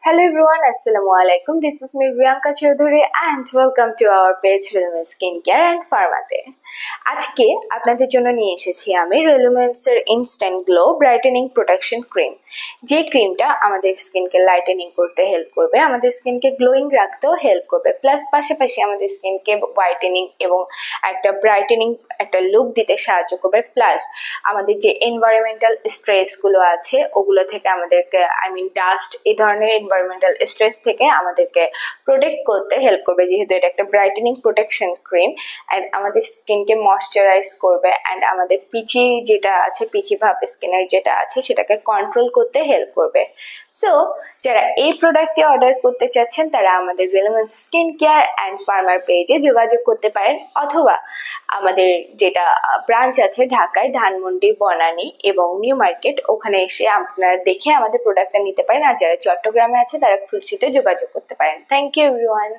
Hello everyone, Assalamualaikum. This is me Priyanka Chaudhary and welcome to our page Relumens Skincare and Pharmaতে। আজকে আপনাদের জন্য নিয়ে এসেছি আমি Relumens এর instant glow brightening protection cream. যে ক্রিমটা আমাদের স্কিনকে লাইটেনিং করতে হেল্প করবে, আমাদের স্কিনকে গ্লোয়িং রাখতেও হেল্প করবে, প্লাস পাশাপাশি আমাদের স্কিনকে হোয়াইটেনিং এবং একটা ব্রাইটেনিং একটা লুক দিতে সাহায্য করবে, প্লাস আমাদের যে এনভায়রনমেন্টাল স্ট্রেসগুলো আছে ওগুলো থেকে আমাদেরকে ডাস্ট এই ধরনের এনভায়রনমেন্টাল স্ট্রেস থেকে আমাদেরকে প্রোটেক্ট করতে হেল্প করবে, যেহেতু এটা একটা ব্রাইটেনিং প্রোটেকশন ক্রিম। অ্যান্ড আমাদের স্কিনকে ময়শ্চারাইজ করবে অ্যান্ড আমাদের পিচি যেটা আছে, পিচি ভাব স্কিনের যেটা আছে সেটাকে কন্ট্রোল করতে হেল্প করবে। সো যারা এই প্রোডাক্টটি অর্ডার করতে চাচ্ছেন তারা আমাদের রেলুমেন্স স্কিন কেয়ার অ্যান্ড ফার্মার পেজে যোগাযোগ করতে পারেন, অথবা আমাদের যেটা ব্রাঞ্চ আছে ঢাকায় ধানমন্ডি, বনানী এবং নিউ মার্কেট, ওখানে এসে আপনারা দেখে আমাদের প্রোডাক্টটা নিতে পারেন। আর যারা চট্টগ্রামে আছে তারা খুলশিতে যোগাযোগ করতে পারেন। Thank you everyone.